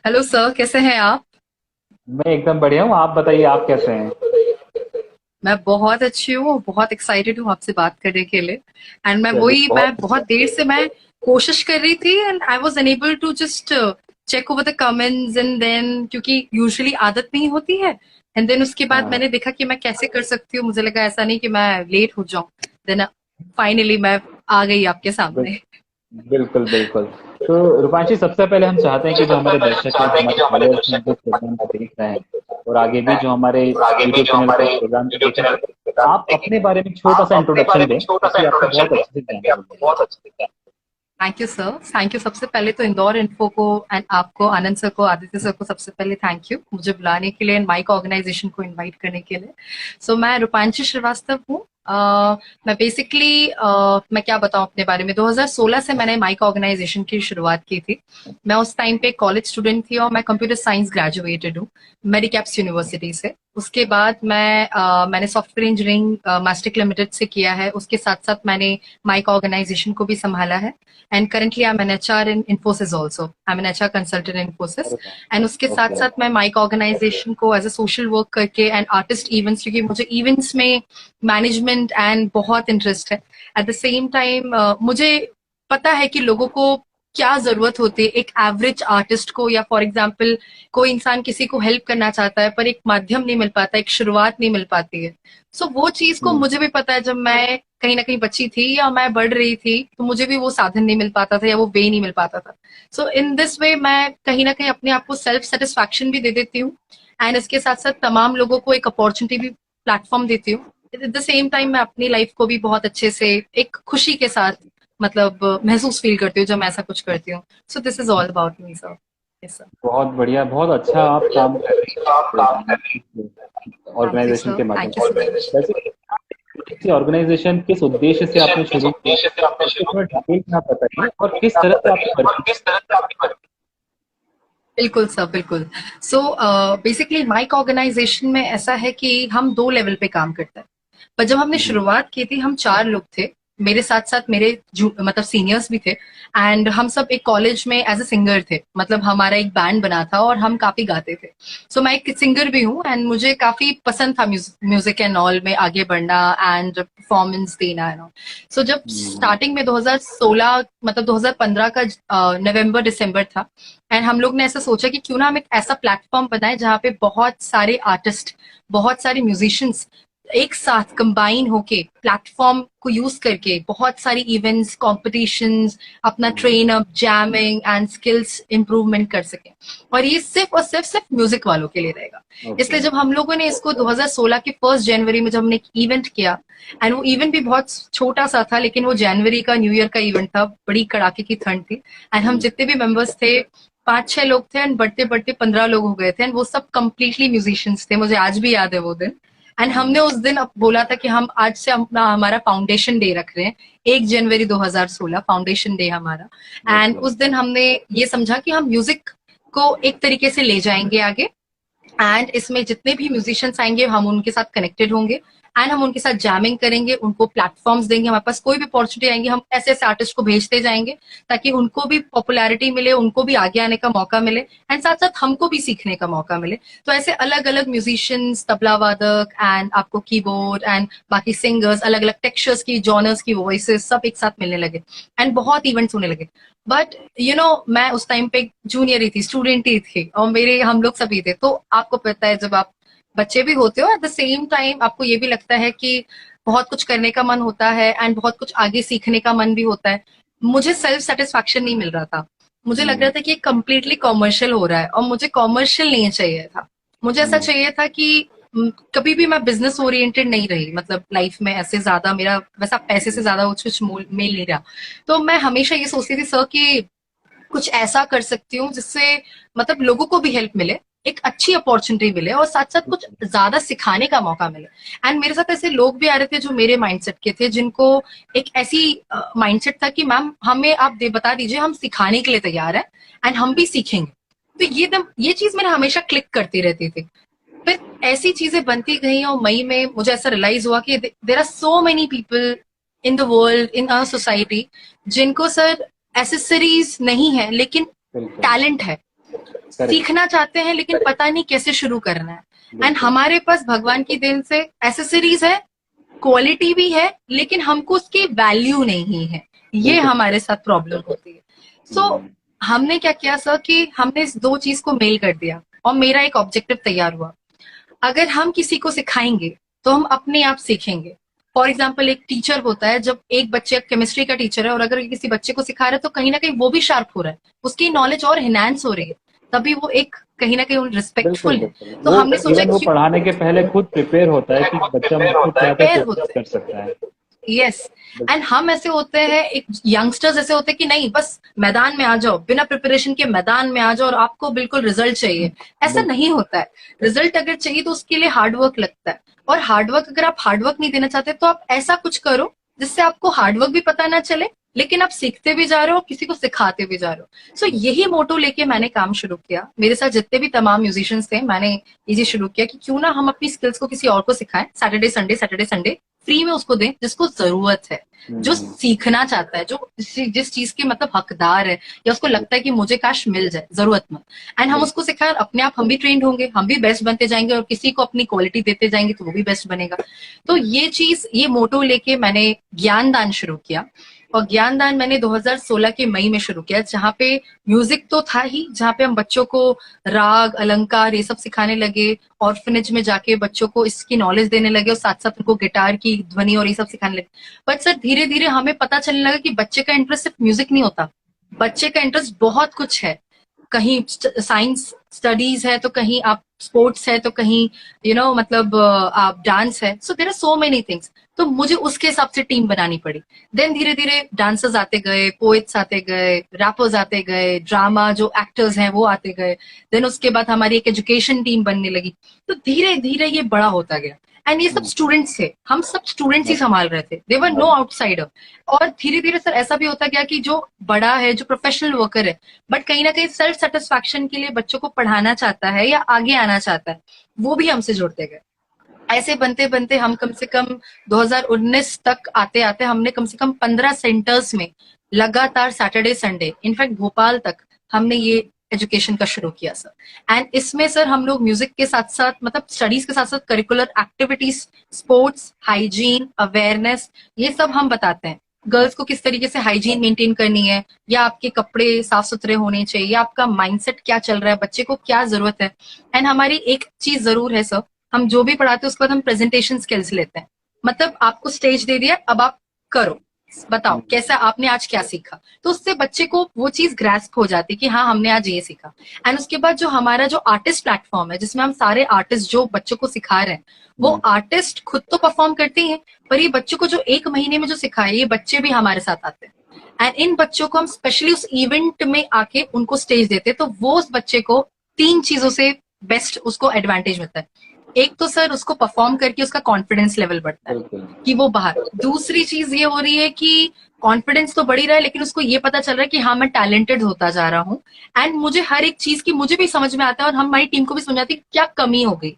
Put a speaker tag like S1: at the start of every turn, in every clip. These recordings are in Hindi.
S1: हेलो सर, कैसे हैं आप?
S2: मैं एकदम बढ़िया हूँ। आप बताइए, आप कैसे हैं?
S1: मैं बहुत अच्छी हूँ, बहुत एक्साइटेड हूँ आपसे बात करने के लिए। एंड
S2: चलिए,
S1: मैं
S2: बहुत
S1: बहुत देर से मैं कोशिश कर रही थी and I was unable to just check over the comments and then, क्योंकि यूजुअली आदत नहीं होती है। एंड देन उसके बाद
S2: हाँ,
S1: मैंने देखा कि मैं कैसे कर सकती हूँ, मुझे लगा ऐसा नहीं कि मैं लेट हो जाऊं। देन फाइनली मैं आ गई आपके
S2: बिल,
S1: सामने।
S2: बिल्कुल बिल्कुल। तो रूपांशी, सबसे पहले हम चाहते हैं कि जो हमारे दर्शक हैं, जो हमारे फॉलोअर्स हैं, जो प्रोग्राम को देख रहे हैं और आगे भी जो हमारे यूट्यूब चैनल पर प्रोग्राम को देखेंगे, आप अपने बारे में छोटा सा इंट्रोडक्शन दें ताकि आपको बहुत अच्छे से जानकारी मिले।
S1: Thank you sir, thank you. सबसे पहले तो इंदौर इन्फो को एंड आपको, आनंद सर को, आदित्य सर को सबसे पहले थैंक यू मुझे बुलाने के लिए एंड माइक ऑर्गेनाइजेशन को इनवाइट करने के लिए। मैं रूपांशी श्रीवास्तव हूँ। मैं बेसिकली मैं क्या बताऊं अपने बारे में, 2016 से मैंने माइक ऑर्गेनाइजेशन की शुरुआत की थी। मैं उस टाइम पे कॉलेज स्टूडेंट थी और मैं कंप्यूटर साइंस ग्रेजुएटेड हूँ मेडिकैप्स यूनिवर्सिटी से। उसके बाद मैंने सॉफ्टवेयर इंजीनियरिंग मास्टर लिमिटेड से किया है। उसके साथ साथ मैंने माइक ऑर्गेनाइजेशन को भी संभाला है। And currently I am an HR in Infosys also, I am an HR consultant in Infosys.
S2: अरे
S1: एंड उसके
S2: वाह,
S1: साथ
S2: ओके।
S1: साथ मैं माइक ऑर्गेनाइजेशन को एज अ सोशल वर्क करके एंड आर्टिस्ट इवेंट्स, क्योंकि मुझे इवेंट्स में मैनेजमेंट एंड बहुत इंटरेस्ट है। एट द सेम टाइम मुझे पता है कि लोगों को क्या जरूरत होती है एक एवरेज आर्टिस्ट को, या फॉर एग्जाम्पल कोई इंसान किसी को हेल्प करना चाहता है पर एक माध्यम नहीं मिल पाता, एक शुरुआत नहीं मिल पाती है। वो चीज को
S2: हम्म।
S1: मुझे भी पता है। जब मैं कहीं ना कहीं बच्ची थी या मैं बढ़ रही थी तो मुझे भी वो साधन नहीं मिल पाता था या वो वे नहीं मिल पाता था। इन दिस वे मैं कहीं ना कहीं अपने आप को सेल्फ सेटिस्फैक्शन भी दे देती हूँ एंड इसके साथ साथ तमाम लोगों को एक अपॉर्चुनिटी भी, प्लेटफॉर्म देती हूँ। एट द सेम टाइम मैं अपनी लाइफ को भी बहुत अच्छे से, एक खुशी के साथ, मतलब महसूस फील करती हूँ जब मैं ऐसा कुछ करती हूँ। This is all about me sir. Yes sir.
S2: बहुत बढ़िया, बहुत अच्छा आप काम कर रही हैं
S1: थैंक यू
S2: ऑर्गेनाइजेशन
S1: सर,
S2: के माध्यम
S1: थैंक यू
S2: से।
S1: So much.
S2: वैसे किसी ऑर्गेनाइजेशन किस उद्देश्य से आपने शुरू किया, उसको थोड़ा डिटेल में आप बताइए और किस तरह से आप करती
S1: बिल्कुल सर, बिल्कुल। बेसिकली माइक ऑर्गेनाइजेशन में ऐसा है कि हम दो लेवल पे काम करते हैं। पर जब हमने
S2: हैं। जी।
S1: शुरुआत की थी हम चार लोग थे। मेरे साथ साथ मेरे मतलब सीनियर्स भी थे। एंड हम सब एक कॉलेज में एज अ सिंगर थे, मतलब हमारा एक बैंड बना था और हम काफी गाते थे। मैं एक सिंगर भी हूँ एंड मुझे काफी पसंद था म्यूजिक एंड ऑल में आगे बढ़ना एंड परफॉर्मेंस देना एंड ऑल। जब
S2: हम्म।
S1: स्टार्टिंग में 2016 मतलब 2015 का नवंबर दिसंबर था एंड हम लोग ने ऐसा सोचा कि क्यों ना हम एक ऐसा प्लेटफॉर्म बनाए जहाँ पे बहुत सारे आर्टिस्ट, बहुत सारे म्यूजिशियंस एक साथ कंबाइन होके प्लेटफॉर्म को यूज करके बहुत सारी इवेंट्स, कॉम्पिटिशंस, अपना train up, jamming and skills improvement कर सके। और ये सिर्फ और सिर्फ म्यूजिक वालों के लिए रहेगा।
S2: ओके।
S1: इसलिए जब हम लोगों ने इसको 2016 के 1 जनवरी में जब हमने एक इवेंट किया, एंड वो इवेंट भी बहुत छोटा सा था लेकिन वो जनवरी का, न्यू ईयर का इवेंट था, बड़ी कड़ाके की ठंड थी। एंड हम जितने भी मेंबर्स थे, 5-6 लोग थे एंड बढ़ते बढ़ते 15 लोग हो गए थे एंड वो सब कंप्लीटली म्यूजिशियंस थे। मुझे आज भी याद है वो दिन। एंड हमने उस दिन अब बोला था कि हम आज से अपना हमारा फाउंडेशन डे रख रहे हैं। 1 जनवरी 2016 फाउंडेशन डे हमारा। And
S2: okay.
S1: उस दिन हमने ये समझा कि हम म्यूजिक को एक तरीके से ले जाएंगे आगे। एंड इसमें जितने भी म्यूजिशियंस आएंगे हम उनके साथ कनेक्टेड होंगे एंड हम उनके साथ जैमिंग करेंगे, उनको प्लेटफॉर्म्स देंगे। हमारे पास कोई भी अपॉर्चुनिटी आएंगी हम ऐसे ऐसे आर्टिस्ट को भेजते जाएंगे ताकि उनको भी पॉपुलैरिटी मिले, उनको भी आगे आने का मौका मिले एंड साथ साथ हमको भी सीखने का मौका मिले। ऐसे अलग अलग म्यूजिशियंस, तबला वादक एंड आपको कीबोर्ड एंड बाकी सिंगर्स, अलग अलग टेक्सचर्स की, जॉनर्स की वॉइसेस सब एक साथ मिलने लगे एंड बहुत इवेंट्स होने लगे। बट मैं उस टाइम पे जूनियर ही थी, स्टूडेंट ही थी और मेरे हम लोग सभी थे। तो आपको पता है जब आप बच्चे भी होते हो एट द सेम टाइम आपको ये भी लगता है कि बहुत कुछ करने का मन होता है एंड बहुत कुछ आगे सीखने का मन भी होता है। मुझे सेल्फ सेटिस्फैक्शन नहीं मिल रहा था। मुझे लग रहा
S2: हम्म।
S1: था कि कम्प्लीटली कॉमर्शियल हो रहा है और मुझे कॉमर्शियल नहीं चाहिए था। मुझे ऐसा
S2: हम्म।
S1: चाहिए था कि कभी भी मैं बिजनेस ओरिएंटेड नहीं रही, मतलब लाइफ में ऐसे ज्यादा मेरा वैसा पैसे से
S2: जी।
S1: ज्यादा कुछ मेल नहीं रहा। मैं हमेशा ये सोचती थी सर कि कुछ ऐसा कर सकती हूँ जिससे मतलब लोगों को भी हेल्प मिले, एक अच्छी अपॉर्चुनिटी मिले और साथ साथ कुछ ज्यादा सिखाने का मौका मिले। एंड मेरे साथ ऐसे लोग भी आ रहे थे जो मेरे माइंडसेट के थे, जिनको एक ऐसी माइंडसेट था कि मैम हमें आप बता दीजिए, हम सिखाने के लिए तैयार हैं एंड हम भी सीखेंगे। ये चीज मेरे हमेशा क्लिक करती रहती थी। फिर ऐसी चीजें बनती गई और मई में मुझे ऐसा रियलाइज हुआ कि there are so many people in the world, in our society, जिनको सर एसेसरीज नहीं है लेकिन
S2: बिल्कुल।
S1: टैलेंट है। सीखना चाहते हैं लेकिन पता नहीं कैसे शुरू करना है। एंड हमारे पास भगवान की देन से एसेसरीज है, क्वालिटी भी है, लेकिन हमको उसकी वैल्यू नहीं है, ये हमारे साथ प्रॉब्लम होती है। सो हमने क्या किया सर कि हमने इस दो चीज को मेल कर दिया और मेरा एक ऑब्जेक्टिव तैयार हुआ। अगर हम किसी को सिखाएंगे तो हम अपने आप सीखेंगे। फॉर एग्जाम्पल एक टीचर होता है, जब एक बच्चे केमिस्ट्री का टीचर है और अगर किसी बच्चे को सिखा रहा है तो कहीं ना कहीं वो भी शार्प हो रहा है, उसकी नॉलेज और एनहांस हो रही है, तभी वो एक कहीं ना कहीं रिस्पेक्टफुल है। तो हमने सोचा
S2: वो पढ़ाने के पहले खुद प्रिपेयर होता है कि बच्चा मुझको क्या कर सकता है।
S1: यस एंड हम ऐसे होते हैं, एक यंगस्टर्स ऐसे होते हैं कि नहीं बस मैदान में आ जाओ, बिना प्रिपरेशन के मैदान में आ जाओ और आपको बिल्कुल रिजल्ट चाहिए। ऐसा नहीं होता है। रिजल्ट अगर चाहिए तो उसके लिए हार्डवर्क लगता है, और हार्डवर्क अगर आप हार्डवर्क नहीं देना चाहते तो आप ऐसा कुछ करो जिससे आपको हार्डवर्क भी पता ना चले, लेकिन आप सीखते भी जा रहे हो, किसी को सिखाते भी जा रहे हो। सो यही मोटो लेके मैंने काम शुरू किया। मेरे साथ जितने भी तमाम म्यूजिशियंस थे, मैंने ये चीज शुरू किया कि क्यों ना हम अपनी स्किल्स को किसी और को सिखाएं, सैटरडे संडे फ्री में उसको दें जिसको जरूरत है, जो सीखना चाहता है, जो जिस चीज के मतलब हकदार है, या उसको लगता है कि मुझे काश मिल जाए जरूरतमंद, एंड हम उसको सिखाएं। अपने आप हम भी ट्रेंड होंगे, हम भी बेस्ट बनते जाएंगे और किसी को अपनी क्वालिटी देते जाएंगे तो वो भी बेस्ट बनेगा। तो ये चीज, ये मोटो लेके मैंने ज्ञानदान शुरू किया। और ज्ञानदान मैंने 2016 के मई में शुरू किया, जहाँ पे म्यूजिक तो था ही, जहाँ पे हम बच्चों को राग अलंकार ये सब सिखाने लगे, ऑर्फनेज में जाके बच्चों को इसकी नॉलेज देने लगे और साथ साथ उनको गिटार की ध्वनि और ये सब सिखाने लगे। बट सर धीरे धीरे हमें पता चलने लगा कि बच्चे का इंटरेस्ट सिर्फ म्यूजिक नहीं होता, बच्चे का इंटरेस्ट बहुत कुछ है। कहीं साइंस स्टडीज है, तो कहीं आप स्पोर्ट्स है, तो कहीं मतलब आप डांस है। So there are so many things. तो मुझे उसके हिसाब से टीम बनानी पड़ी। देन धीरे धीरे डांसर्स आते गए, पोएट्स आते गए, रैपर्स आते गए, ड्रामा जो एक्टर्स हैं वो आते गए। देन उसके बाद हमारी एक एजुकेशन टीम बनने लगी। तो धीरे धीरे ये बड़ा होता गया। एंड ये सब स्टूडेंट्स थे, हम सब स्टूडेंट्स ही संभाल रहे थे, देवर नो आउटसाइडर। और धीरे धीरे सर ऐसा भी होता गया कि जो बड़ा है, जो प्रोफेशनल वर्कर है, बट कहीं ना कहीं सेल्फ सेटिस्फैक्शन के लिए बच्चों को पढ़ाना चाहता है या आगे आना चाहता है, वो भी हमसे जुड़ते गए। ऐसे बनते बनते हम कम से कम 2019 तक आते आते हमने कम से कम 15 सेंटर्स में लगातार सैटरडे संडे, इनफैक्ट भोपाल तक हमने ये एजुकेशन का शुरू किया सर। एंड इसमें सर हम लोग म्यूजिक के साथ साथ, मतलब स्टडीज के साथ साथ curricular activities, sports, hygiene, awareness, ये सब हम बताते हैं। गर्ल्स को किस तरीके से हाइजीन मेंटेन करनी है, या आपके कपड़े साफ सुथरे होने चाहिए, या आपका माइंडसेट क्या चल रहा है, बच्चे को क्या जरूरत है। एंड हमारी एक चीज जरूर है सर, हम जो भी पढ़ाते हैं उसके बाद हम प्रेजेंटेशन स्किल्स लेते हैं। मतलब आपको स्टेज दे दिया, अब आप करो, बताओ कैसा आपने आज क्या सीखा। तो उससे बच्चे को वो चीज ग्रैस्प हो जाती है कि हाँ हमने आज ये सीखा। एंड उसके बाद जो हमारा जो आर्टिस्ट प्लेटफॉर्म है, जिसमें हम सारे आर्टिस्ट जो बच्चों को सिखा रहे हैं, वो आर्टिस्ट खुद तो परफॉर्म करते हैं, पर ये बच्चों को जो एक महीने में जो सिखाए, ये बच्चे भी हमारे साथ आते हैं। एंड इन बच्चों को हम स्पेशली उस इवेंट में आके उनको स्टेज देते हैं, तो वो उस बच्चे को 3 चीजों से बेस्ट उसको एडवांटेज मिलता है। एक तो सर उसको परफॉर्म करके उसका कॉन्फिडेंस लेवल बढ़ता है कि वो बाहर। दूसरी चीज ये हो रही है कि कॉन्फिडेंस तो बढ़ ही रहा है, लेकिन उसको ये पता चल रहा है कि हाँ मैं टैलेंटेड होता जा रहा हूँ, एंड मुझे हर एक चीज की मुझे भी समझ में आता है, और हमारी टीम को भी समझ आती है क्या कमी हो गई।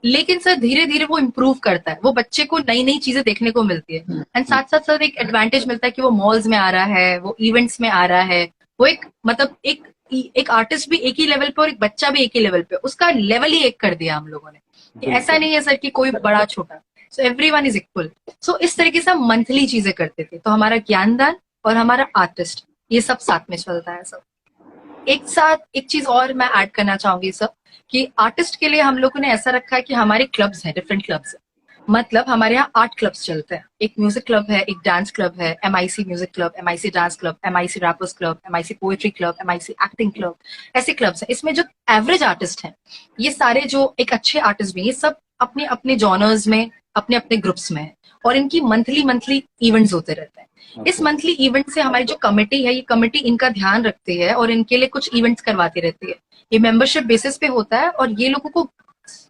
S1: लेकिन सर धीरे धीरे वो इम्प्रूव करता है, वो बच्चे को नई नई चीजें देखने को मिलती है। एंड साथ साथ सर एक एडवांटेज मिलता है कि वो मॉल्स में आ रहा है, वो इवेंट्स में आ रहा है, वो एक मतलब एक आर्टिस्ट भी एक ही लेवल पे और एक बच्चा भी एक ही लेवल पे, उसका लेवल ही एक कर दिया हम लोगों ने। ऐसा नहीं है सर कि कोई बड़ा छोटा, सो एवरीवन इज इक्वल। सो इस तरीके से हम मंथली चीजें करते थे। तो हमारा ज्ञानदान और हमारा आर्टिस्ट, ये सब साथ में चलता है सर। एक साथ एक चीज और मैं ऐड करना चाहूंगी सर, कि आर्टिस्ट के लिए हम लोगों ने ऐसा रखा है कि हमारे क्लब्स हैं, डिफरेंट क्लब्स हैं। मतलब हमारे यहाँ 8 क्लब्स चलते हैं। एक म्यूजिक क्लब है, एक डांस क्लब है, MIC music club, MIC dance club, MIC rappers club, MIC poetry club, MIC acting club, ऐसे क्लब्स हैं। इसमें जो एवरेज आर्टिस्ट हैं, ये सारे जो एक अच्छे आर्टिस्ट भी, ये सब अपने अपने जॉनर्स में, अपने अपने ग्रुप्स में है, और इनकी मंथली इवेंट्स होते रहते हैं। इस मंथली इवेंट से हमारी जो कमेटी है, ये कमेटी इनका ध्यान रखती है और इनके लिए कुछ इवेंट्स करवाती रहती है। ये मेंबरशिप बेसिस पे होता है, और ये लोगों को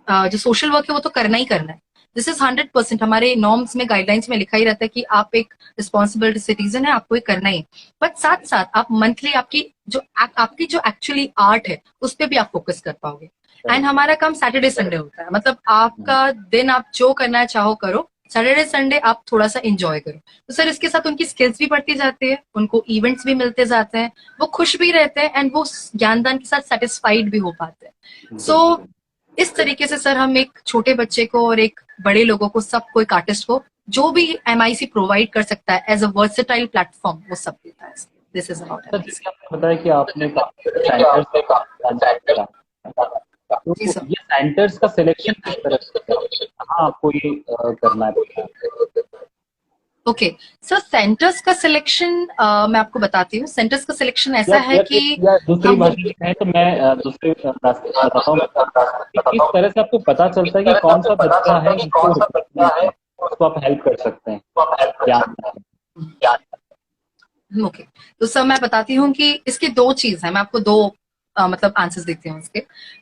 S1: जो सोशल वर्क है वो तो करना ही करना है। दिस इज 100% हमारे नॉर्म्स में, गाइडलाइंस में लिखा ही रहता है कि आप एक रिस्पॉन्सिबल सिटीजन है, आपको ये करना ही। बट साथ साथ आप मंथली आपकी जो एक्चुअली आर्ट है उस पर भी आप फोकस कर पाओगे। एंड हमारा काम सैटरडे संडे होता है, मतलब आपका दिन आप जो करना चाहो करो, सैटरडे संडे आप थोड़ा सा एंजॉय करो। तो सर इसके साथ उनकी स्किल्स भी बढ़ती जाती है, उनको इवेंट्स भी मिलते जाते हैं, वो खुश भी रहते हैं एंड वो ज्ञानदान के साथ सेटिस्फाइड भी हो पाते हैं। सो इस तरीके से सर हम एक छोटे बच्चे को और एक बड़े लोगों को, सबको, एक आर्टिस्ट को जो भी MIC प्रोवाइड कर सकता है एज अ वर्सेटाइल प्लेटफॉर्म, वो सब देता है। दिस इज अबाउट
S2: सर, जैसे आपने बताया कि आपने सेंटर्स, तो
S1: जी सर।
S2: ये सेंटर्स का सिलेक्शन किस तरह से होता है? कहाँ आपको ये करना है?
S1: ओके सर, सेंटर्स का सिलेक्शन मैं आपको बताती हूँ। सेंटर्स का सिलेक्शन ऐसा
S2: या
S1: है
S2: या
S1: कि
S2: या दूसरी
S1: हम
S2: भाषा में कहें तो मैं दूसरे रास्ते से बताता हूँ कि किस तरह से आपको पता चलता है कि कौन सा बच्चा है जिसको रिक्वायरमेंट है, उसको आप हेल्प कर सकते हैं, क्या?
S1: ओके, तो सर मैं बताती हूँ कि इसकी दो चीज है। मैं आपको दो मतलब आंसर्स देती हूँ इसके।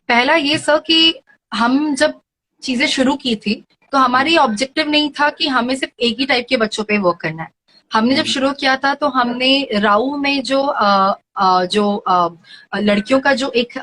S1: पहला ये सर कि हम जब चीजें शुरू की थी तो हमारी ऑब्जेक्टिव नहीं था कि हमें सिर्फ एक ही टाइप के बच्चों पे वर्क करना है। हमने जब शुरू किया था तो हमने राऊ में जो लड़कियों का जो एक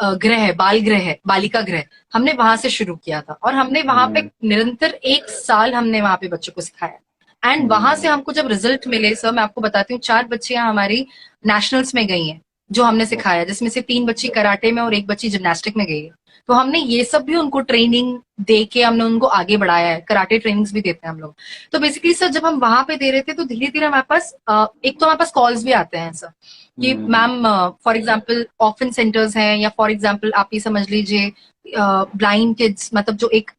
S1: गृह है, बाल गृह है, बालिका गृह, हमने वहां से शुरू किया था और हमने वहां पे निरंतर 1 साल हमने वहां पे बच्चों को सिखाया। एंड वहां से हमको जब रिजल्ट मिले सर, मैं आपको बताती हूँ, 4 बच्चियां हमारी नेशनल्स में गई हैं जो हमने सिखाया, जिसमें से 3 बच्ची कराटे में और 1 बच्ची जिम्नास्टिक में गई है। तो हमने ये सब भी उनको ट्रेनिंग दे के हमने उनको आगे बढ़ाया है। कराटे ट्रेनिंग्स भी देते हैं हम लोग। तो बेसिकली सर जब हम वहां पे दे रहे थे तो धीरे धीरे हमारे पास एक तो हमारे पास कॉल्स भी आते हैं सर कि ma'am for example often centres हैं, या फॉर एग्जाम्पल आप ये समझ लीजिए ब्लाइंड किड्स, मतलब जो एक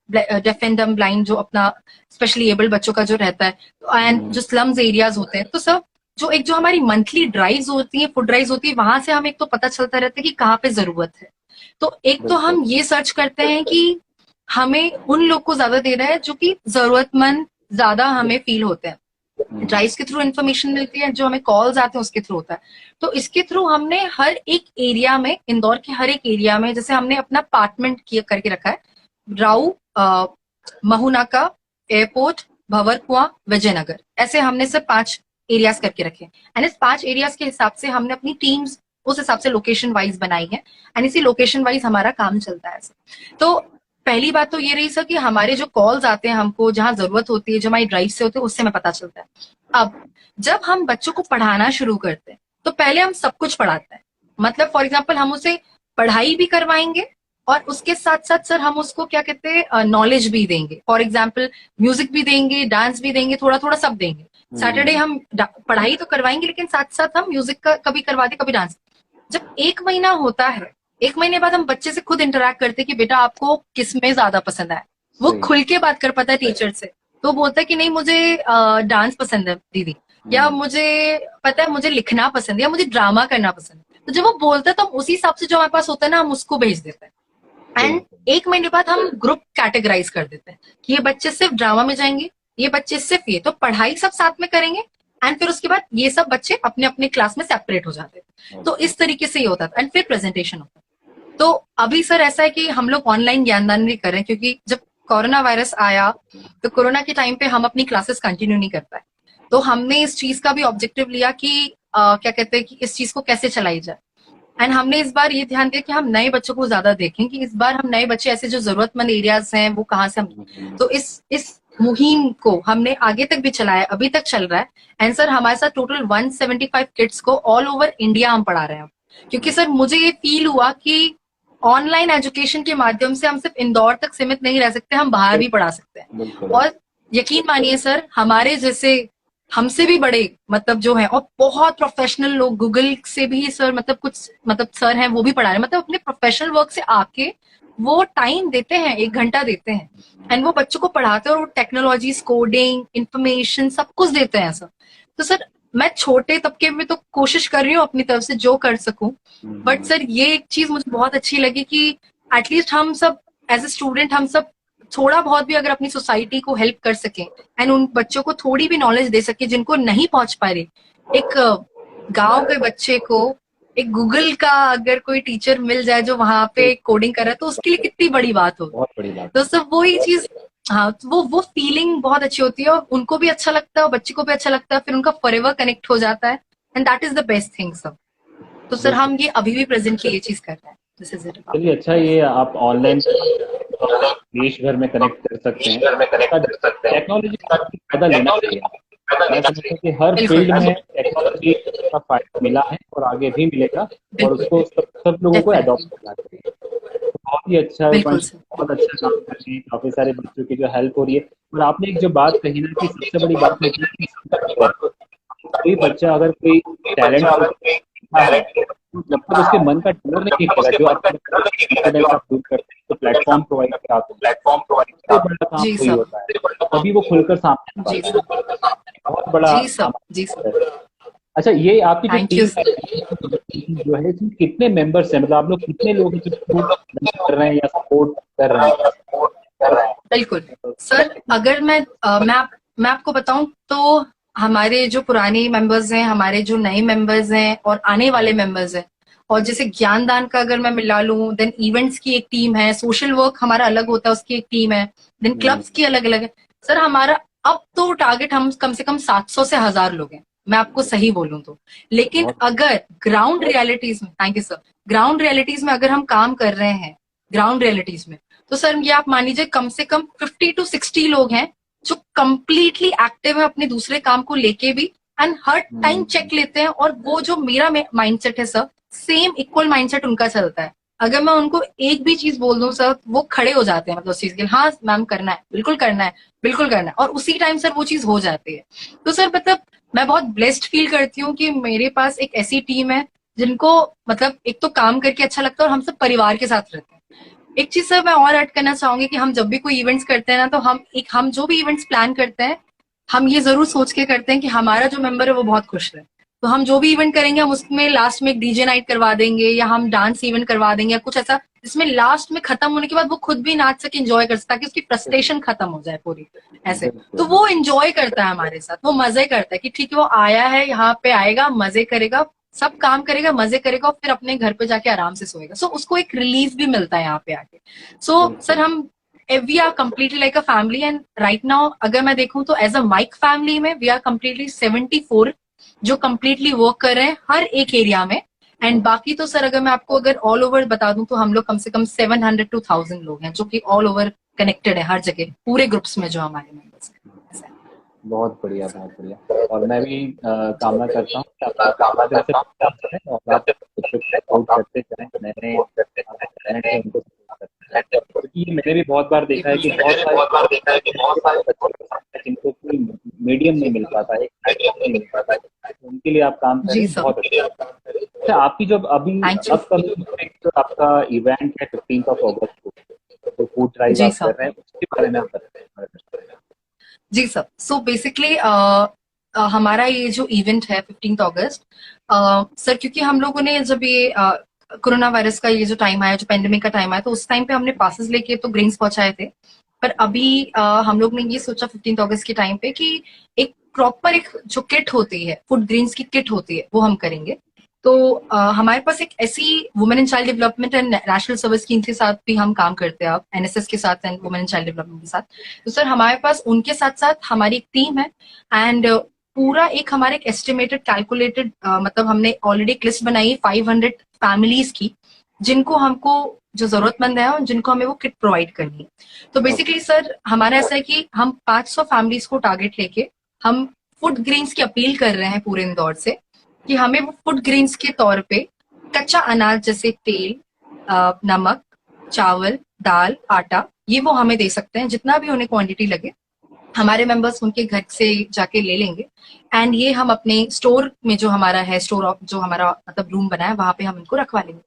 S1: डेफ एंड डम ब्लाइंड जो अपना स्पेशली एबल्ड बच्चों का जो रहता है, एंड जो स्लम्स एरियाज होते हैं, तो सब जो हमारी मंथली ड्राइव्स होती है, फूड ड्राइव्स होती है, वहां से हमें एक तो पता चलता रहता है कि कहाँ पे जरूरत है। तो एक तो हम ये सर्च करते हैं कि हमें उन लोग को ज्यादा देना है जो कि जरूरतमंद ज्यादा हमें फील होते हैं। ड्राइव्स के थ्रू इन्फॉर्मेशन मिलती है, जो हमें कॉल्स आते हैं उसके थ्रू होता है। तो इसके थ्रू हमने हर एक एरिया में, इंदौर के हर एक एरिया में, जैसे हमने अपना अपार्टमेंट किया करके रखा है, राऊ, महुनाका, एयरपोर्ट, भंवरकुआं, विजयनगर, ऐसे हमने सिर्फ 5 एरियाज करके रखे। एंड इस 5 एरियाज के हिसाब से हमने अपनी टीम्स उस हिसाब से लोकेशन वाइज बनाई है, एंड इसी लोकेशन वाइज हमारा काम चलता है। तो पहली बात तो ये रही सर कि हमारे जो कॉल्स आते हैं हमको, जहां जरूरत होती है, जो हमारी ड्राइव से होते हैं, उससे हमें पता चलता है। अब जब हम बच्चों को पढ़ाना शुरू करते हैं तो पहले हम सब कुछ पढ़ाते हैं। मतलब फॉर एग्जाम्पल हम उसे पढ़ाई भी करवाएंगे और उसके साथ साथ सर हम उसको क्या कहते हैं, नॉलेज भी देंगे। फॉर एग्जाम्पल म्यूजिक भी देंगे, डांस भी देंगे, थोड़ा थोड़ा सब देंगे। सैटरडे हम पढ़ाई तो करवाएंगे, लेकिन साथ साथ हम म्यूजिक का कभी करवा दे, कभी डांस। जब 1 महीना होता है, 1 महीने बाद हम बच्चे से खुद इंटरेक्ट करते हैं कि बेटा आपको किस में ज्यादा पसंद है। वो खुल के बात कर पाता है टीचर से। तो बोलता है कि नहीं मुझे डांस पसंद है दीदी, या मुझे पता है मुझे लिखना पसंद है, या मुझे ड्रामा करना पसंद है। तो जब वो बोलता है तो हम उसी हिसाब से जो हमारे पास होता है ना, हम उसको भेज देते हैं। एंड 1 महीने बाद हम ग्रुप कैटेगराइज कर देते हैं कि ये बच्चे सिर्फ ड्रामा में जाएंगे, ये बच्चे सिर्फ ये, तो पढ़ाई सब साथ में करेंगे। एंड फिर उसके बाद ये सब बच्चे अपने अपने क्लास में सेपरेट हो जाते हैं। तो इस तरीके से ये होता था। एंड फिर प्रेजेंटेशन होता है। तो अभी सर ऐसा है कि हम लोग ऑनलाइन ज्ञानदान भी कर रहे हैं, क्योंकि जब कोरोना वायरस आया तो कोरोना के टाइम पे हम अपनी क्लासेस कंटिन्यू नहीं कर पाए। तो हमने इस चीज का भी ऑब्जेक्टिव लिया कि क्या कहते हैं कि इस चीज को कैसे चलाई जाए। एंड हमने इस बार ये ध्यान दिया कि हम नए बच्चों को ज्यादा देखें, कि इस बार हम नए बच्चे ऐसे जो जरूरतमंद एरियाज हैं वो कहाँ से हम, तो इस मुहिम को हमने आगे तक भी चलाया, अभी तक चल रहा है। एंड सर हमारे साथ टोटल 175 किड्स को ऑल ओवर इंडिया हम पढ़ा रहे हैं। क्योंकि सर मुझे ये फील हुआ कि ऑनलाइन एजुकेशन के माध्यम से हम सिर्फ इंदौर तक सीमित नहीं रह सकते, हम बाहर भी पढ़ा सकते हैं। और यकीन मानिए सर, हमारे जैसे हमसे भी बड़े मतलब जो है, और बहुत प्रोफेशनल लोग, गूगल से भी सर मतलब कुछ मतलब सर हैं वो भी पढ़ा रहे हैं, मतलब अपने प्रोफेशनल वर्क से आके वो टाइम देते हैं, 1 घंटा देते हैं, एंड वो बच्चों को पढ़ाते हैं और वो टेक्नोलॉजी, कोडिंग, इंफॉर्मेशन सब कुछ देते हैं सर। तो सर मैं छोटे तबके में तो कोशिश कर रही हूँ अपनी तरफ से जो कर सकूं, बट सर ये एक चीज मुझे बहुत अच्छी लगी कि एटलीस्ट हम सब एज ए स्टूडेंट, हम सब थोड़ा बहुत भी अगर अपनी सोसाइटी को हेल्प कर सकें एंड उन बच्चों को थोड़ी भी नॉलेज दे सके जिनको नहीं पहुंच पा रही। एक गांव के बच्चे को एक गूगल का अगर कोई टीचर मिल जाए जो वहां पे कोडिंग कर रहा है, तो उसके लिए कितनी बड़ी बात हो। तो सब वही चीज, हाँ, तो वो फीलिंग बहुत अच्छी होती है और उनको भी अच्छा लगता है और बच्चे को भी अच्छा लगता है, फिर उनका फॉरएवर कनेक्ट हो जाता है, and that is the best thing सब। तो सर हम ये अभी भी प्रेजेंट की ये चीज कर रहे हैं। This is it about.
S2: चलिए अच्छा, ये आप ऑनलाइन देश भर में कनेक्ट कर सकते हैं। टेक्नोलॉजी का फायदा लेना चाहिए। मैं समझता हूँ कि हर
S1: बिल्कुल
S2: फील्ड में टेक्नोलॉजी का फायदा मिला है और आगे भी मिलेगा, और
S1: बिल्कुल
S2: उसको सब लोगों को
S1: डेफिनेटली
S2: अडॉप्ट करना चाहिए। तो बहुत ही अच्छा है
S1: बिल्कुल
S2: रूपांश,
S1: सर।
S2: बहुत अच्छा काम कर रही है, काफी सारे बच्चों की जो हेल्प हो रही है। और आपने एक जो बात कही ना कि सबसे बड़ी बात होती है कि कोई बच्चा अगर कोई टैलेंट को देखता है, तो जब तक उसके मन का डर नहीं निकलेगा, जो आप कॉन्फिडेंस आप फील करते हैं, तो प्लेटफॉर्म प्रोवाइड कराते हैं, सबसे बड़ा काम
S1: जी
S2: वही
S1: सर।
S2: होता है, तभी वो खुलकर सामने आ
S1: जी
S2: पाता है।
S1: सर।
S2: बहुत बड़ा
S1: जी
S2: काम
S1: सर। जी
S2: है।
S1: सर।
S2: अच्छा, ये आपकी जो
S1: थैंक यू
S2: टीम है
S1: सर।
S2: जो है, इसमें कितने मेंबर्स हैं? मतलब आप लोग कितने लोग हैं जो कर रहे हैं या सपोर्ट कर रहे हैं?
S1: बिल्कुल सर, अगर मैं आपको बताऊं तो हमारे जो पुराने मेंबर्स हैं, हमारे जो नए मेंबर्स हैं और आने वाले मेंबर्स हैं, और जैसे ज्ञान दान का अगर मैं मिला लूं, देन इवेंट्स की एक टीम है, सोशल वर्क हमारा अलग होता है उसकी एक टीम है, देन क्लब्स की अलग अलग है। सर हमारा अब तो टारगेट हम कम से कम 700 से 1000 लोग हैं, मैं आपको सही बोलूं तो। लेकिन
S2: बहुत
S1: अगर ग्राउंड रियलिटीज में, thank you sir, ground realities में अगर हम काम कर रहे हैं, ग्राउंड रियलिटीज में, तो सर ये आप मान लीजिए कम से कम 50 to 60 लोग हैं जो कंप्लीटली एक्टिव है अपने दूसरे काम को लेके भी, एंड हर टाइम चेक लेते हैं। और वो जो मेरा माइंडसेट है सर, सेम इक्वल माइंडसेट उनका चलता है। अगर मैं उनको एक भी चीज बोल दूं सर, वो खड़े हो जाते हैं, मतलब उस चीज के लिए, हाँ मैम करना है, बिल्कुल करना है, बिल्कुल करना है, और उसी टाइम सर वो चीज हो जाती है। तो सर मतलब मैं बहुत ब्लेस्ड फील करती हूँ कि मेरे पास एक ऐसी टीम है जिनको मतलब एक तो काम करके अच्छा लगता है, और हम सब परिवार के साथ रहते हैं। एक चीज सर मैं और ऐड करना चाहूंगी कि हम जब भी कोई इवेंट्स करते हैं ना, तो हम जो भी इवेंट्स प्लान करते हैं, हम ये जरूर सोच के करते हैं कि हमारा जो मेंबर है वो बहुत खुश रहे। तो हम जो भी इवेंट करेंगे, हम उसमें लास्ट में एक डीजे नाइट करवा देंगे, या हम डांस इवेंट करवा देंगे, या कुछ ऐसा जिसमें लास्ट में खत्म होने के बाद वो खुद भी नाच सके, एंजॉय कर सके, ताकि उसकी फ्रस्ट्रेशन खत्म हो जाए पूरी, ऐसे। तो
S2: बिल्कुल।
S1: वो एंजॉय करता है हमारे साथ, वो मजे करता है कि ठीक है वो आया है यहाँ पे, आएगा मजे करेगा, सब काम करेगा, मजे करेगा, और फिर अपने घर पे जाके आराम से सोएगा। सो उसको एक रिलीफ भी मिलता है यहाँ पे आके। सो सर
S2: बिल्कुल।
S1: हम we are completely like a family, and right now अगर मैं देखूं तो एज अ माइक फैमिली में वी आर completely 74 जो completely वर्क कर रहे हैं हर एक एरिया में। एंड बाकी तो सर अगर मैं आपको अगर ऑल ओवर बता दूं, तो हम लोग कम से कम 700 to 1000 लोग हैं जो कि ऑल ओवर कनेक्टेड है हर जगह, पूरे ग्रुप्स में जो हमारे मेंबर्स हैं।
S2: बहुत बढ़िया, बहुत बढ़िया। और मैं भी कामना करता हूँ कि आप इसी तरह से प्रयास करें और आप बच्चों को सपोर्ट करते चलें, नए नए टैलेंट है उनको सपोर्ट करते रहें। क्योंकि ये मैंने भी बहुत बार देखा है
S1: बिल्कुल
S2: कि
S1: सर।
S2: बहुत सारे ऐसे बच्चे होते हैं जिनको कोई मीडियम नहीं मिल पाता है, एक प्लेटफॉर्म नहीं मिल पाता है, तो उनके लिए आप काम
S1: जी
S2: करें,
S1: सर।
S2: बहुत अच्छा। अच्छा, आपकी जो अभी
S1: थैंक यू।
S2: अपकमिंग जो आपका इवेंट है 15 अगस्त को, जो फूड ड्राइव
S1: जी
S2: आप कर
S1: सर।
S2: रहे हैं, उसके बारे में आप बताएं।
S1: जी सर। सो बेसिकली हमारा ये जो इवेंट है 15 अगस्त, सर क्योंकि हम लोगों ने जब ये कोरोना वायरस का ये जो टाइम आया, जो पेंडेमिक का टाइम आया, तो उस टाइम पे हमने पासेस लेके तो ग्रेन्स पहुंचाए थे। पर अभी हम लोग ने ये सोचा 15 अगस्त के टाइम पे कि एक प्रॉपर एक जो किट होती है, फूड ग्रेन्स की किट होती है, वो हम करेंगे। तो हमारे पास एक ऐसी women and child development and national service scheme के साथ भी हम काम करते हैं, आप एनएसएस के साथ and women and child development के साथ। तो सर हमारे पास उनके साथ साथ हमारी एक टीम है, एंड पूरा एक हमारे एक एस्टिमेटेड कैलकुलेटेड मतलब हमने ऑलरेडी एक लिस्ट बनाई है 500 फैमिलीज की, जिनको हमको जो जरूरतमंद है और जिनको हमें वो किट प्रोवाइड करनी है। तो बेसिकली सर हमारा ऐसा है कि हम 500 फैमिलीज को टारगेट लेके हम फूड ग्रेन्स की अपील कर रहे हैं पूरे इंदौर से, कि हमें वो फूड ग्रेन्स के तौर पे कच्चा अनाज जैसे तेल, नमक, चावल, दाल, आटा, ये वो हमें दे सकते हैं, जितना भी उन्हें क्वांटिटी लगे हमारे मेंबर्स उनके घर से जाके ले लेंगे। एंड ये हम अपने स्टोर में जो हमारा है, स्टोर जो हमारा मतलब रूम बना है, वहां पे हम इनको रखवा लेंगे।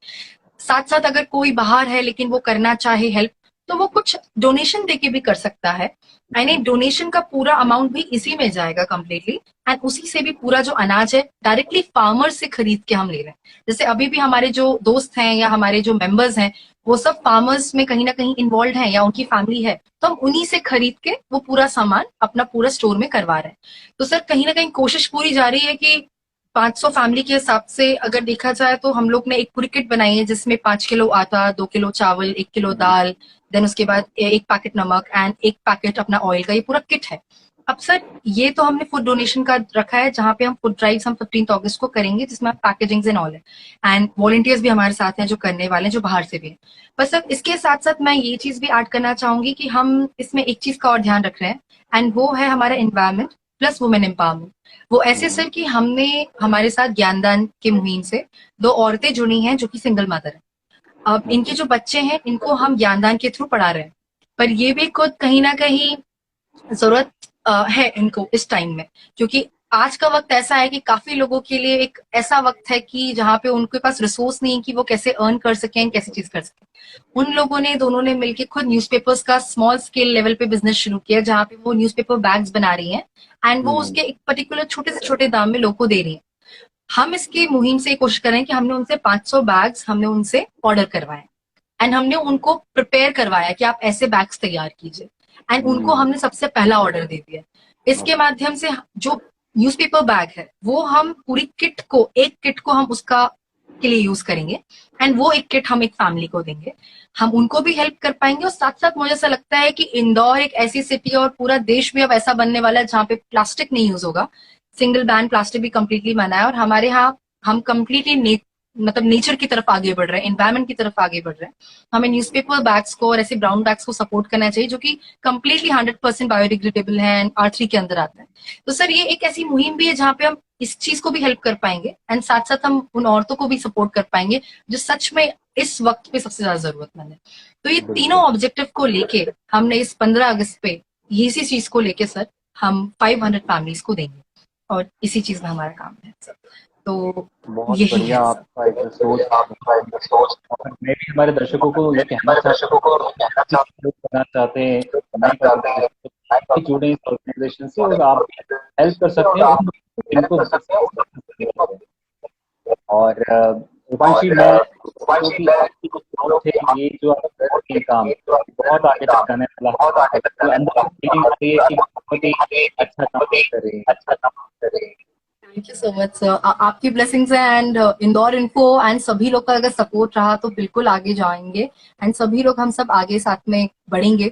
S1: साथ साथ अगर कोई बाहर है लेकिन वो करना चाहे हेल्प, तो वो कुछ डोनेशन देके भी कर सकता है। यानी डोनेशन का पूरा अमाउंट भी इसी में जाएगा कंप्लीटली, एंड उसी से भी पूरा जो अनाज है डायरेक्टली फार्मर से खरीद के हम ले रहे हैं। जैसे अभी भी हमारे जो दोस्त हैं या हमारे जो मेंबर्स हैं, वो सब फार्मर्स में कहीं ना कहीं इन्वॉल्व हैं या उनकी फैमिली है, तो हम उन्हीं से खरीद के वो पूरा सामान अपना पूरा स्टोर में करवा रहे हैं। तो सर कहीं ना कहीं कोशिश पूरी जा रही है कि 500 फैमिली के हिसाब से अगर देखा जाए, तो हम लोग ने एक पूरी किट बनाई है जिसमें 5 किलो आटा, 2 किलो चावल, 1 किलो दाल, देन उसके बाद एक पैकेट नमक एंड एक पैकेट अपना ऑयल का, ये पूरा किट है। अब सर ये तो हमने फूड डोनेशन का रखा है, जहाँ पे हम फूड ड्राइव्स हम 15 अगस्त को करेंगे, जिसमें पैकेजिंग एंड ऑल है, एंड वॉलंटियर्स भी हमारे साथ हैं जो करने वाले हैं, जो बाहर से भी हैं। बस सर इसके साथ साथ मैं ये चीज भी ऐड करना चाहूंगी कि हम इसमें एक चीज का और ध्यान रख रहे हैं, एंड वो है हमारा एनवायरमेंट प्लस वुमेन एम्पावरमेंट। वो ऐसे सर कि हमने हमारे साथ ज्ञानदान के मुहिम से 2 औरतें जुड़ी हैं जो कि सिंगल मदर है। अब इनके जो बच्चे हैं इनको हम ज्ञानदान के थ्रू पढ़ा रहे हैं, पर ये भी खुद कहीं ना कहीं जरूरत है इनको इस टाइम में, क्योंकि आज का वक्त ऐसा है कि काफी लोगों के लिए एक ऐसा वक्त है कि जहाँ पे उनके पास रिसोर्स नहीं है कि वो कैसे अर्न कर सकें, कैसी चीज कर सकें। उन लोगों ने दोनों ने मिलकर खुद न्यूज़पेपर्स का स्मॉल स्केल लेवल पे बिजनेस शुरू किया, जहाँ पे वो न्यूज़पेपर बैग्स बना रही हैं, एंड वो उसके एक पर्टिकुलर छोटे से छोटे दाम में लोगों को दे रही हैं। हम इसकी मुहिम से कोशिश कर रहे हैं कि हमने उनसे 500 बैग्स हमने उनसे ऑर्डर करवाए, एंड हमने उनको प्रिपेयर करवाया कि आप ऐसे बैग्स तैयार कीजिए, एंड उनको हमने सबसे पहला ऑर्डर दे दिया। इसके माध्यम से जो न्यूज़पेपर बैग है वो हम पूरी किट को, एक किट को हम उसका के लिए यूज करेंगे, एंड वो एक किट हम एक फैमिली को देंगे। हम उनको भी हेल्प कर पाएंगे, और साथ साथ मुझे ऐसा लगता है कि इंदौर एक ऐसी सिटी और पूरा देश भी अब ऐसा बनने वाला है जहाँ पे प्लास्टिक नहीं यूज होगा। सिंगल बैन प्लास्टिक भी कंप्लीटली मना है, और हमारे यहाँ हम कंप्लीटली मतलब नेचर की तरफ आगे बढ़ रहे हैं, एनवायरमेंट की तरफ आगे बढ़ रहे हैं। हमें न्यूज़पेपर बैग्स को और ऐसे ब्राउन बैग्स को सपोर्ट करना चाहिए जो कि कंप्लीटली 100% बायोडिग्रेडेबल है एंड R3 के अंदर आता है। तो सर ये एक ऐसी मुहिम भी है जहाँ पे हम इस चीज को भी हेल्प कर पाएंगे, एंड साथ साथ हम उन औरतों को भी सपोर्ट कर पाएंगे जो सच में इस वक्त पे सबसे ज्यादा जरूरतमंद है। तो ये तीनों ऑब्जेक्टिव को लेके हमने इस 15 अगस्त पे इसी चीज को लेके सर हम 500 फैमिलीज को देंगे, और इसी चीज में हमारा काम है सर। तो
S2: बहुत
S1: यही
S2: बढ़िया
S1: है सर।
S2: आपका एक सोच। और मैं भी हमारे दर्शकों को ये कहना चाहता हूँ कि लोग करना चाहते हैं माइक ऑर्गेनाइजेशन जुड़े इस ऑर्गेनाइजेशन से, और आप हेल्प कर सकते हैं उन लोगों को जिनको। और रूपांशी, मैं तो कि आपकी जो सोच है, ये जो आप कर रही हैं काम, बहुत आगे तक जाने वाला है। तो अंदर से फीलिंग आती है कि बहुत ही अच्छा काम कर रही है।
S1: Thank you so much sir, आपकी ब्लेसिंग्स है, एंड इंदौर इन्फो एंड सभी लोग का अगर सपोर्ट रहा तो बिल्कुल आगे जाएंगे, एंड सभी लोग हम सब आगे साथ में बढ़ेंगे।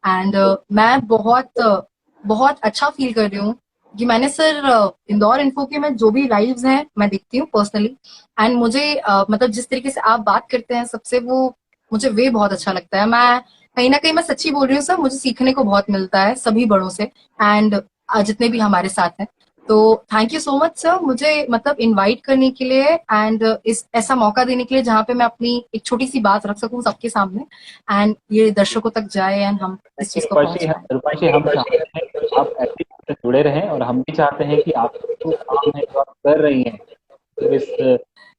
S1: एंड मैं बहुत अच्छा फील कर रही हूँ कि मैंने सर इंदौर इन्फो के मैं जो भी लाइव्स हैं मैं देखती हूँ पर्सनली, एंड मुझे मतलब जिस तरीके से आप बात करते हैं सबसे, वो मुझे वे बहुत अच्छा लगता है। मैं कहीं ना कहीं मैं सच्ची बोल रही हूँ सर, मुझे सीखने को बहुत मिलता है सभी बड़ों से, एंड जितने भी हमारे साथ हैं। तो thank you so much sir, मुझे मतलब इनवाइट करने के लिए, एंड इस ऐसा मौका देने के लिए जहाँ पे मैं अपनी एक छोटी सी बात रख सकूं सबके सामने, एंड ये दर्शकों तक जाए, एंड हम इस चीज को पहुंच पाए।
S2: रूपांशी, हम चाहते हैं कि आप ऐसे से जुड़े रहें, और हम भी चाहते हैं कि आप जो काम है जो आप कर रही हैं, जो इस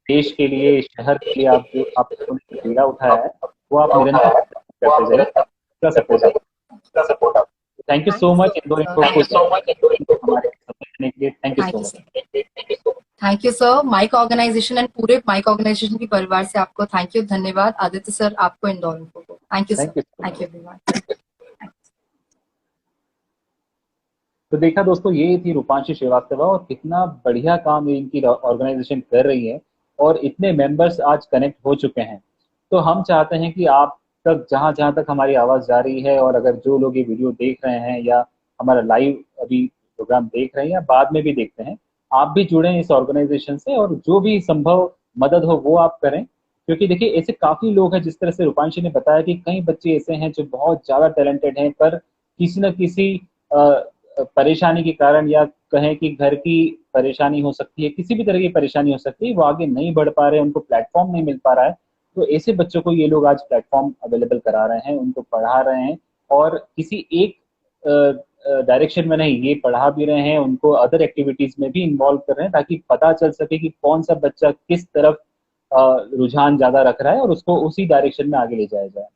S2: देश के लिए, इस शहर के लिए आप जो आपने बीड़ा उठाया है, वो आप निरंतर करते जाइए। आपका सपोर्ट है। Thank you so
S1: thank you
S2: much
S1: so
S2: Indore
S1: much
S2: इनको को
S1: सर,
S2: हमारे समय देने के लिए। Thank you
S1: thank
S2: so
S1: you
S2: much.
S1: Sir, thank you sir Mike organisation and पूरे माइक ऑर्गेनाइजेशन के परिवार से आपको थैंक यू, धन्यवाद आदित्य सर, आपको इंदौर इन्फो को thank you sir,
S2: thank you so
S1: thank
S2: much.
S1: You everyone.
S2: तो देखा दोस्तों, ये थी रूपांशी श्रीवास्तव, और कितना बढ़िया काम ये इनकी ऑर्गेनाइजेशन कर रही है, और इतने मेंबर्स आज कनेक्ट हो चुके हैं। तो हम चाहते हैं कि आप तक जहां जहां तक हमारी आवाज जा रही है, और अगर जो लोग ये वीडियो देख रहे हैं या हमारा लाइव अभी प्रोग्राम देख रहे हैं या बाद में भी देखते हैं, आप भी जुड़े इस ऑर्गेनाइजेशन से, और जो भी संभव मदद हो वो आप करें। क्योंकि देखिए, ऐसे काफी लोग हैं, जिस तरह से रूपांशी ने बताया कि कई बच्चे ऐसे हैं जो बहुत ज्यादा टैलेंटेड हैं, पर किसी न किसी परेशानी के कारण, या कहें कि घर की परेशानी हो सकती है, किसी भी तरह की परेशानी हो सकती है, वो आगे नहीं बढ़ पा रहे हैं, उनको प्लेटफॉर्म नहीं मिल पा रहा है। तो ऐसे बच्चों को ये लोग आज प्लेटफॉर्म अवेलेबल करा रहे हैं, उनको पढ़ा रहे हैं, और किसी एक डायरेक्शन में नहीं, ये पढ़ा भी रहे हैं, उनको अदर एक्टिविटीज में भी इन्वॉल्व कर रहे हैं, ताकि पता चल सके कि कौन सा बच्चा किस तरफ रुझान ज्यादा रख रहा है, और उसको उसी डायरेक्शन में आगे ले जाया जाए।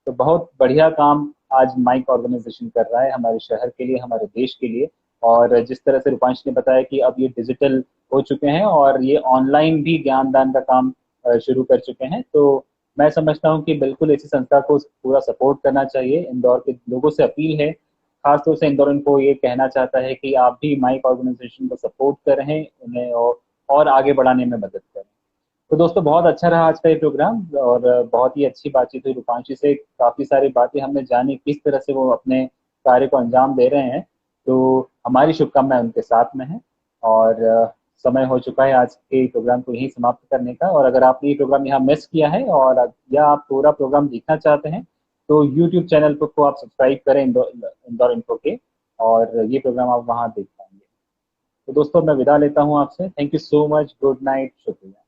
S2: तो बहुत बढ़िया काम आज माइक ऑर्गेनाइजेशन कर रहा है हमारे शहर के लिए, हमारे देश के लिए। और जिस तरह से रूपांश ने बताया कि अब ये डिजिटल हो चुके हैं, और ये ऑनलाइन भी ज्ञान दान का काम शुरू कर चुके हैं, तो मैं समझता हूँ कि बिल्कुल ऐसी संस्था को पूरा सपोर्ट करना चाहिए। इंदौर के लोगों से अपील है, खासतौर से इंदौर इनको ये कहना चाहता है कि आप भी माइक ऑर्गेनाइजेशन को सपोर्ट करें, उन्हें और आगे बढ़ाने में मदद करें। तो दोस्तों, बहुत अच्छा रहा आज का ये प्रोग्राम, और बहुत ही अच्छी बातचीत हुई रूपांशी से, काफी सारी बातें हमने जानी, किस तरह से वो अपने कार्य को अंजाम दे रहे हैं। तो हमारी शुभकामनाएं उनके साथ में है। और समय हो चुका है आज के प्रोग्राम को यहीं समाप्त करने का। और अगर आपने ये प्रोग्राम यहाँ मिस किया है और या आप पूरा प्रोग्राम देखना चाहते हैं तो यूट्यूब चैनल को आप सब्सक्राइब करें इंदौर इन्फो के, और ये प्रोग्राम आप वहाँ देख पाएंगे। तो दोस्तों मैं विदा लेता हूँ आपसे। Thank you so much, good night, शुक्रिया।